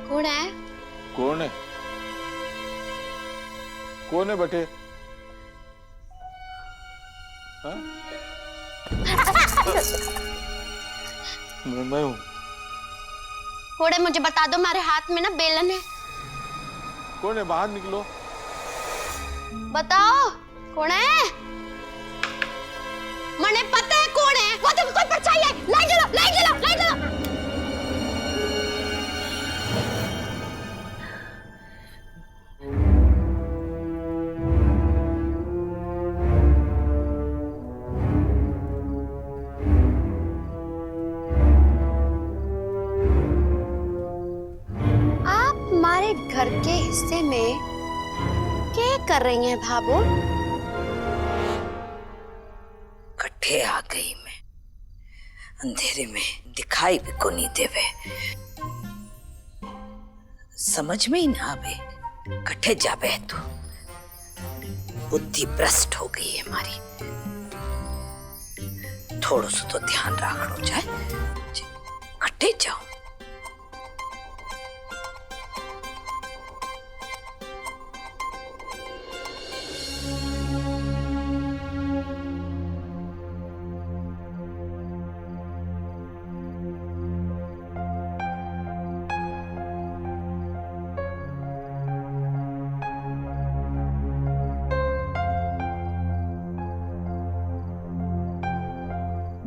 कौन है? कौन है? कौन है बटे? हाँ? मैं हूँ। कौन है मुझे बता दो, मेरे हाथ में ना बेलन है। कौन है? बाहर निकलो। बताओ कौन है? मने पता है कौन है? वो तुम कोई परछाई है। लाइट जलाओ, लाइट जलाओ, लाइट जलाओ। आप हमारे घर के हिस्से में क्या कर रही हैं भाभो? कट्ठे आ गई मैं, अंधेरे में दिखाई भी को नहीं देवे, समझ में ही ना आवे कट्ठे जावे तू। बुद्धि भ्रष्ट हो गई है हमारी, थोड़ा सा तो ध्यान रखना चाहे, कट्ठे जाओ।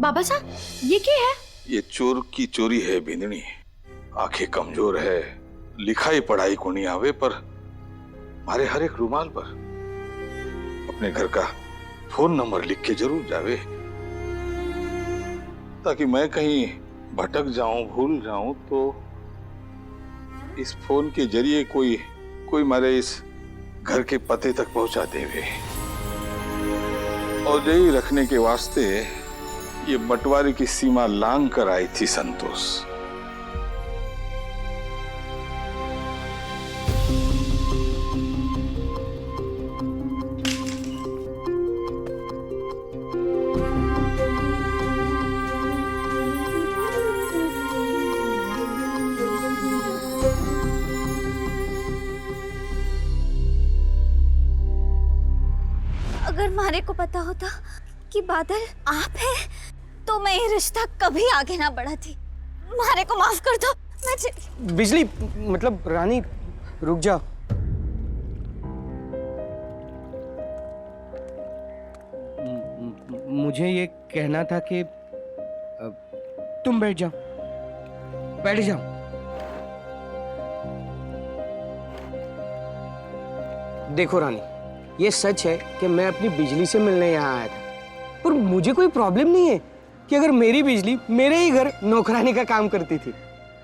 बाबा साहब ये क्या है? ये चोर की चोरी है बिंदनी। आंखें कमजोर है, लिखाई पढ़ाई को नहीं आवे, पर हमारे हर एक रुमाल पर अपने घर का फोन नंबर लिख के जरूर जावे, ताकि मैं कहीं भटक जाऊं, भूल जाऊं तो इस फोन के जरिए कोई मारे इस घर के पते तक पहुंचा देवे। और यही रखने के वास्ते ये बंटवारे की सीमा लांग कर आई थी संतोष। अगर मारे को पता होता कि बादल आप हैं, तो मैं ये रिश्ता कभी आगे ना बढ़ाती। मारे को माफ कर दो। मैं बिजली मतलब रानी रुक जा। मुझे ये कहना था कि तुम बैठ जाओ, बैठ जाओ। देखो रानी, ये सच है कि मैं अपनी बिजली से मिलने यहाँ आया था, पर मुझे कोई प्रॉब्लम नहीं है कि अगर मेरी बिजली मेरे ही घर नौकरानी का काम करती थी।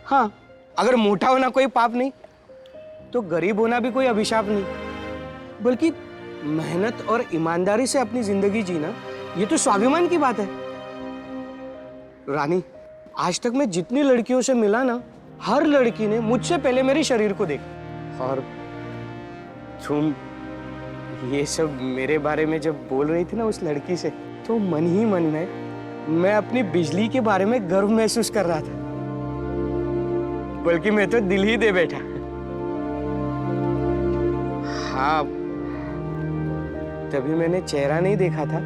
हाँ, अगर मोटा होना कोई पाप नहीं, तो गरीब होना भी कोई अभिशाप नहीं, बल्कि मेहनत और ईमानदारी से अपनी जिंदगी जीना ये तो स्वाभिमान की बात है। रानी, आज तक मैं जितनी लड़कियों से मिला ना, हर लड़की ने मुझसे पहले मेरे शरीर को देखा, और तुम ये सब मेरे बारे में जब बोल रही थी ना उस लड़की से, तो मन ही मन में मैं अपनी बिजली के बारे में गर्व महसूस कर रहा था, बल्कि मैं तो दिल ही दे बैठा। हाँ, तभी मैंने चेहरा नहीं देखा था,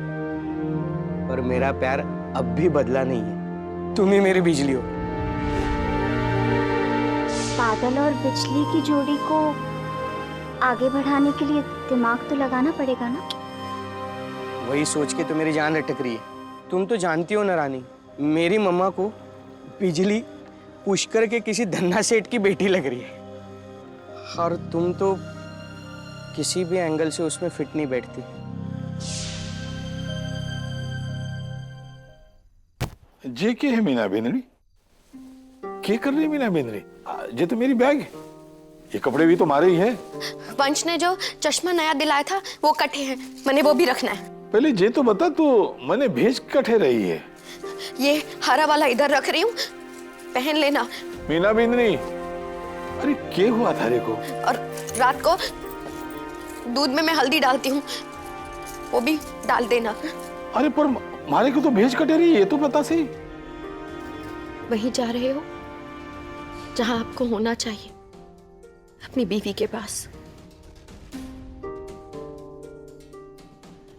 पर मेरा प्यार अब भी बदला नहीं है। तुम ही मेरी बिजली हो। बादल और बिजली की जोड़ी को आगे बढ़ाने के लिए दिमाग तो लगाना पड़ेगा ना। वही सोच के तो मेरी जान अटक रही है। तुम तो जानती हो ना रानी, मेरी मम्मा को बिजली पुष्कर के किसी धन्ना सेठ की बेटी लग रही है, और तुम तो किसी भी एंगल से उसमें फिट नहीं बैठती। जे के है मीना बिंदनी? क्या कर रही है मीना बिंदनी? ये तो मेरी बैग है, ये कपड़े भी तुम्हारे ही हैं। वंश ने जो चश्मा नया दिलाया था वो कटे हैं, मैंने वो भी रखना है। पहले ये तो बता, तो मैंने भेज कटे रही है। ये हरा वाला इधर रख रही हूँ, पहन लेना। मीना बिंदनी, अरे क्या हुआ थारे को? और रात को दूध में मैं हल्दी डालती हूँ, वो भी डाल देना। अरे पर मारे को तो भेज कटे रही है, ये तो बता सही। वहीं जा रहे हो जहां आपको होना चाहिए। अपनी बीवी के पास,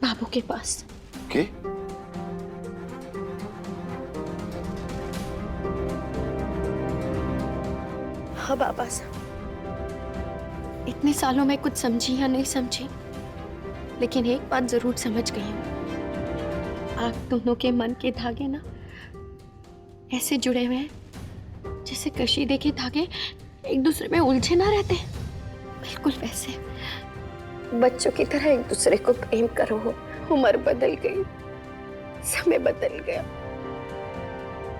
बाबू के पास। के? हाँ बाबा साहब, इतने सालों में कुछ समझी या नहीं समझी, लेकिन एक बात जरूर समझ गई हूँ। आप दोनों के मन के धागे ना ऐसे जुड़े हुए हैं जैसे कशीदे के धागे एक दूसरे में उलझे ना रहते, बिल्कुल वैसे। बच्चों की तरह एक दूसरे को प्रेम करो। उम्र बदल गई, समय बदल गया,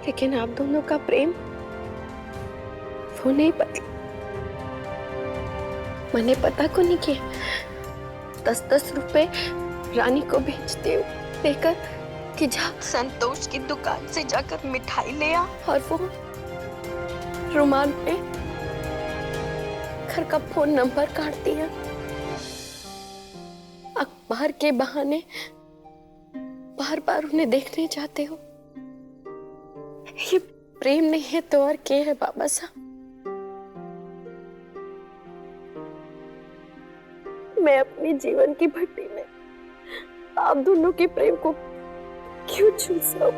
लेकिन आप दोनों का प्रेम वो नहीं बदला। मैंने पता को नहीं किया, 10-10 रुपए रानी को भेजते हो देकर कि जा संतोष की दुकान से जाकर मिठाई ले आ, और वो रुमाल पे घर का फोन नंबर काट दिया। अखबार के बहाने बार बार उन्हें देखने जाते हो। ये प्रेम नहीं है तो और क्या है बाबा साहब? मैं अपनी जीवन की भट्टी में आप दोनों के प्रेम को क्यों चूसाऊं?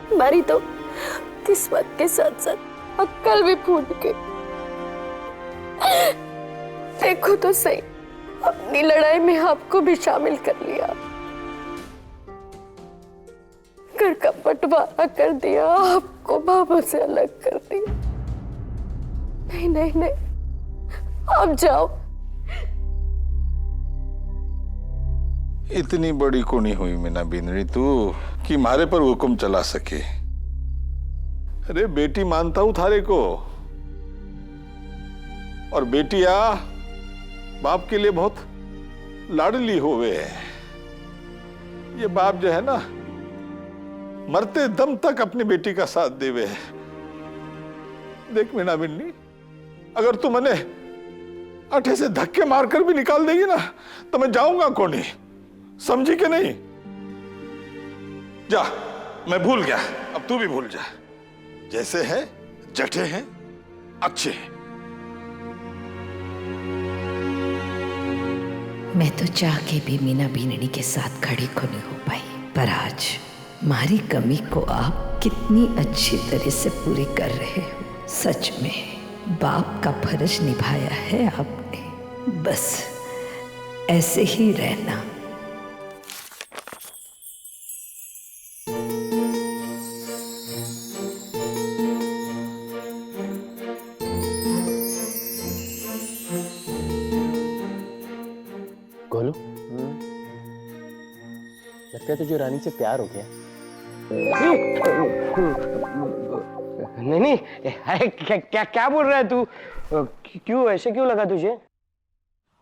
हमारी तो किस्मत के साथ साथ अक्ल भी फूट गई। देखो तो सही, अपनी लड़ाई में आपको भी शामिल कर लिया, घर का बंटवारा कर दिया, आपको बाबा से अलग कर दिया। नहीं नहीं नहीं, आप जाओ। इतनी बड़ी को नहीं हुई मीना बिंदनी तू कि मारे पर हुक्म चला सके। अरे बेटी मानता हूं थारे को, और बेटिया बाप के लिए बहुत लाडली होवे है। ये बाप जो है ना, मरते दम तक अपनी बेटी का साथ देवे है। देख मीना बिन्नी, अगर तू मने अठे से धक्के मारकर भी निकाल देगी ना तो मैं जाऊंगा कौन ही, समझी कि नहीं? जा, मैं भूल गया, अब तू भी भूल जा। जैसे है जठे हैं, अच्छे हैं। मैं तो चाह के भी मीना बीननी के साथ खड़ी को नहीं हो पाई, पर आज हमारी कमी को आप कितनी अच्छी तरह से पूरी कर रहे हो। सच में बाप का फर्ज निभाया है आपने। बस ऐसे ही रहना। गोलू, लगता है तुझे रानी से प्यार हो गया। नहीं नहीं, क्या क्या क्या बोल रहा है तू? क्यों, ऐसे क्यों लगा तुझे?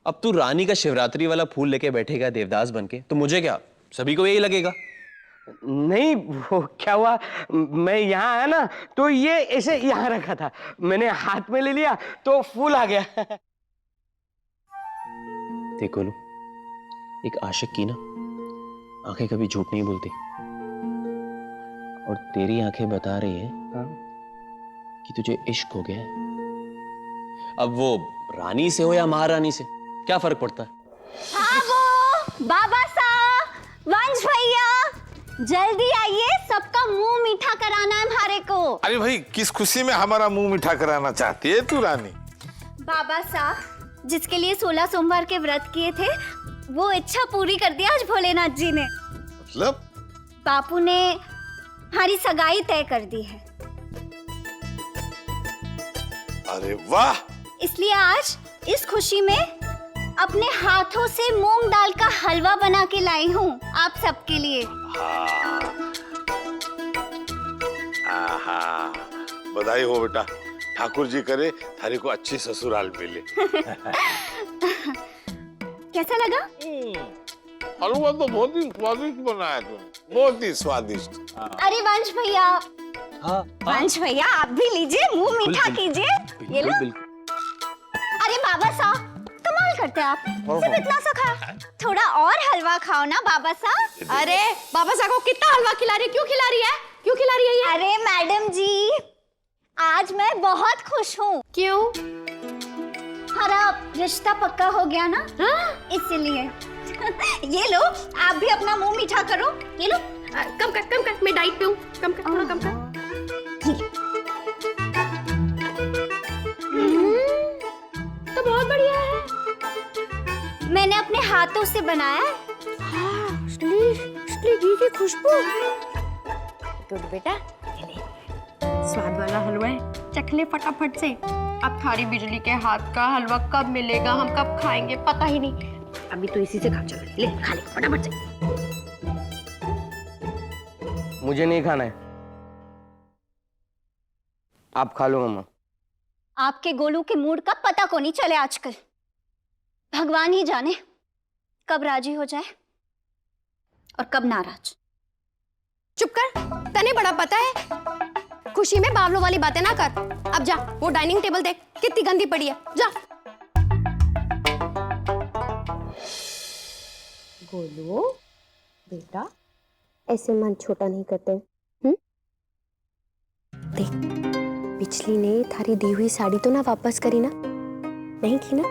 अब तू रानी का शिवरात्रि वाला फूल लेके बैठेगा देवदास बनके, तो मुझे क्या, सभी को यही लगेगा। नहीं, वो क्या हुआ, मैं यहाँ आया ना तो ये ऐसे यहाँ रखा था, मैंने हाथ में ले लिया तो फूल आ गया। देख गोलू, एक आशिक की ना आंखें कभी झूठ नहीं बोलती, और तेरी आंखें बता रही है कि तुझे इश्क हो गया है। अब वो रानी से हो या महारानी से, क्या फर्क पड़ता है? हाँ वो बाबा साहब, वंश भैया, जल्दी आइए, सबका मुंह मीठा कराना है हमारे को। अरे भाई, किस खुशी में हमारा मुंह मीठा कराना चाहती है तू रानी? बाबा साहब, जिसके लिए 16 सोमवार के व्रत किए थे, वो इच्छा पूरी कर दिया आज भोलेनाथ जी ने। मतलब? बापू ने हमारी सगाई तय कर दी है। अरे वाह! इसलिए आज इस खुशी में अपने हाथों से मूंग दाल का हलवा बना के लाई हूँ आप सबके लिए। आहा, बधाई हो बेटा। ठाकुर जी करे थारे को अच्छी ससुराल मिले। कैसा लगा? हलवा तो बहुत ही स्वादिष्ट बनाया तुमने, बहुत ही स्वादिष्ट। अरे वंश भैया, वंश भैया आप भी लीजिए, मुंह मीठा कीजिए। ये लो। अरे बाबा साहब, कमाल करते हैं आप, सिर्फ इतना सा खाया, थोड़ा और हलवा खाओ ना बाबा साहब। अरे बाबा साहब को कितना हलवा खिला रही है? क्यों खिला रही है? क्यों खिला रही है ये? अरे मैडम जी, आज मैं बहुत खुश हूँ। क्यों? हमारा रिश्ता पक्का हो गया ना, इसलिए। ये लो, आप भी अपना मुंह मीठा करो। ये लो। कम कर, मैं डाइट पे हूँ। कम कर, थोड़ा कम कर। तो बहुत बढ़िया है। मैंने अपने हाथों से बनाया है। हाँ, असली घी की खुशबू। गुड बेटा, स्वाद वाला हलवा है, चख ले फटाफट से। अब थारी बिजली के हाथ का हलवा कब मिलेगा, हम कब खाएंगे, पता ही नहीं। अभी तो इसी से खा, चलो ले खा ले फटाफट से। मुझे नहीं खाना है, आप खा लो मम्मा। आपके गोलू के मूड का पता को नहीं चले आजकल। भगवान ही जाने कब राजी हो जाए और कब नाराज। चुप कर, तने बड़ा पता है। खुशी में बावलों वाली बातें ना कर। अब जा, वो डाइनिंग टेबल देख कितनी गंदी पड़ी है, जा। गोलू बेटा, ऐसे मन छोटा नहीं करते। देख, बिजली ने थारी दी हुई साड़ी तो ना वापस करी ना? नहीं की ना?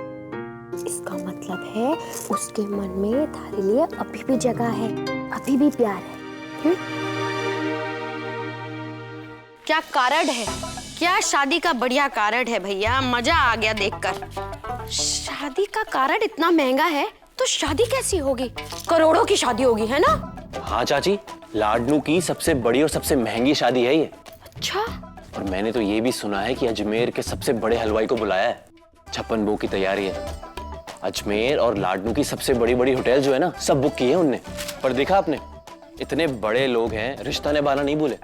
इसका मतलब है उसके मन में थारे लिए अभी भी जगह है, अभी भी प्यार है। क्या कार्ड है, क्या शादी का बढ़िया कार्ड है भैया, मजा आ गया देखकर। शादी का कार्ड इतना महंगा है तो शादी कैसी होगी? करोड़ों की शादी होगी, है ना? हाँ चाची, लाडनू की सबसे बड़ी और सबसे महंगी शादी है ये। अच्छा। और मैंने तो ये भी सुना है कि अजमेर के सबसे बड़े हलवाई को बुलाया है। 56 भोग की तैयारी है। अजमेर और लाडनू की सबसे बड़ी बड़ी होटल जो है ना, सब बुक किए हैं उनने। पर देखा आपने, इतने बड़े लोग हैं, रिश्ता निभाना नहीं भूले,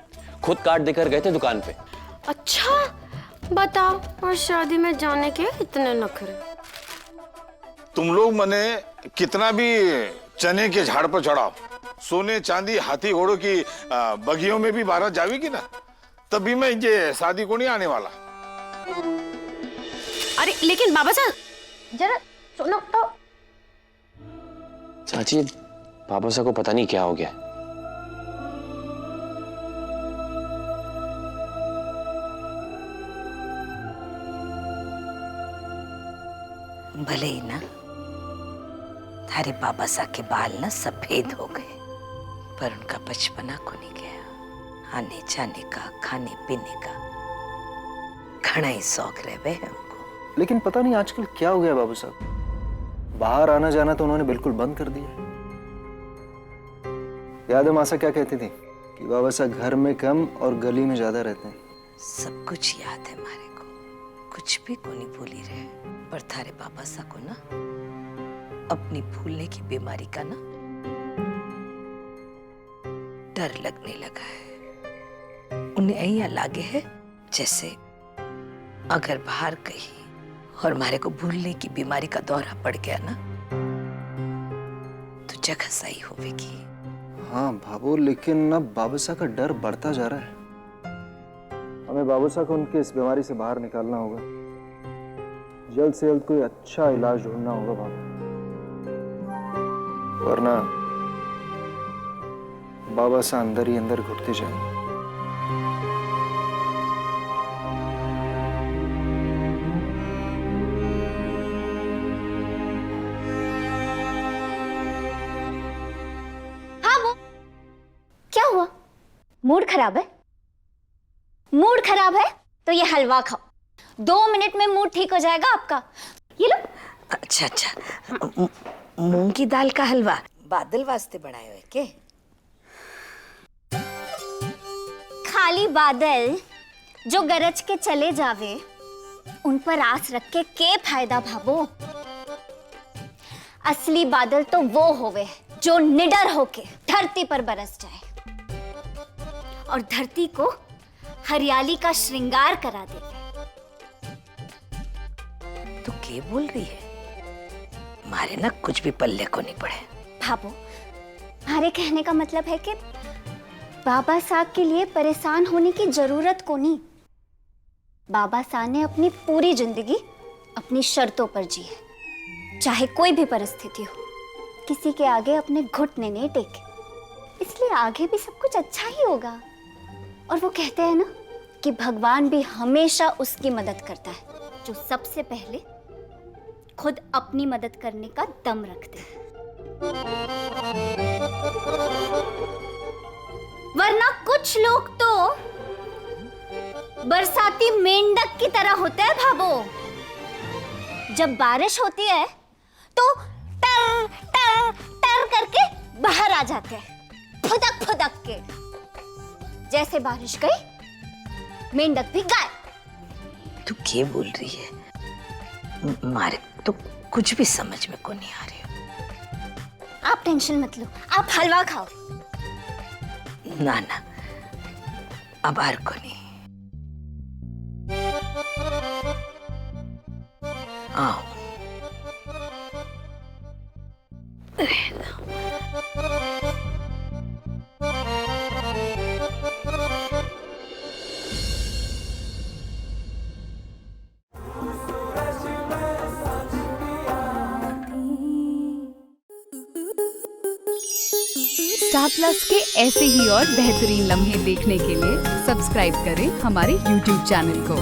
खुद कार्ड देकर गए थे दुकान पे। अच्छा, बताओ, और शादी में जाने के इतने नखरे। तुम लोग मने कितना भी चने के झाड़ पर चढ़ाओ, सोने चांदी हाथी घोड़ों की बगियों में भी बारात जावेगी ना, तभी मैं ये शादी को नहीं आने वाला। अरे लेकिन बाबा साहब जरा सुनो तो। चाची, बाबा साहब को पता नहीं क्या हो गया। भले ही ना थारे बाबा साहब के बाल ना सफेद हो गए, पर उनका बचपना को नहीं गया। आने जाने का, खाने पीने का घना ही शौक रहे हमको। लेकिन पता नहीं आजकल क्या हो गया बाबू साहब, बाहर आना जाना तो उन्होंने बिल्कुल बंद कर दिया। याद है मासा क्या कहती थी कि बाबा साहब घर में कम और गली में ज्यादा रहते हैं। सब कुछ याद है मारे को, कुछ भी को नहीं भूली रहे। पर थारे बाबा साहब को ना अपनी भूलने की बीमारी का ना डर लगने लगा है। उन्हें ऐसा लागे है जैसे अगर बाहर कहीं और हमारे को भूलने की बीमारी का दौरा पड़ गया ना तो जगह सही होगी। हाँ भाभू, लेकिन अब बाबू साहब का डर बढ़ता जा रहा है। हमें बाबू साहब को उनके इस बीमारी से बाहर निकालना होगा। जल्द से जल्द कोई अच्छा इलाज ढूंढना होगा बाबू, वरना बाबा साहब अंदर ही अंदर घुटते जाएंगे। मूड खराब है? मूड खराब है तो ये हलवा खाओ, 2 मिनट में मूड ठीक हो जाएगा आपका। ये लो। अच्छा अच्छा, मूंग की दाल का हलवा बादल वास्ते बनाए हुए के? खाली बादल जो गरज के चले जावे उन पर आस रख के फायदा भाबो। असली बादल तो वो होवे जो निडर होके धरती पर बरस जाए और धरती को हरियाली का श्रृंगार करा दे। तू क्या बोल रही है? मारे ना कुछ भी पल्ले को नहीं पड़े। भाबो, हमारे कहने का मतलब है कि बाबा साहब के लिए परेशान होने की जरूरत को नहीं। बाबा साहब ने अपनी पूरी जिंदगी अपनी शर्तों पर जी है, चाहे कोई भी परिस्थिति हो, किसी के आगे अपने घुटने नहीं टेके, इसलिए आगे भी सब कुछ अच्छा ही होगा। और वो कहते हैं ना कि भगवान भी हमेशा उसकी मदद करता है जो सबसे पहले खुद अपनी मदद करने का दम रखते हैं। वरना कुछ लोग तो बरसाती मेंढक की तरह होते हैं भाभो। जब बारिश होती है तो टर टर टर करके बाहर आ जाते हैं, फुदक फुदक के। जैसे बारिश गई मेंढक भी गायब। तू क्या बोल रही है? मारे तो कुछ भी समझ में को नहीं आ रही हो। आप टेंशन मत लो, आप हलवा खाओ। ना ना, अब आर को नहीं। आओ। स्टार प्लस के ऐसे ही और बेहतरीन लम्हे देखने के लिए सब्सक्राइब करें हमारे YouTube चैनल को।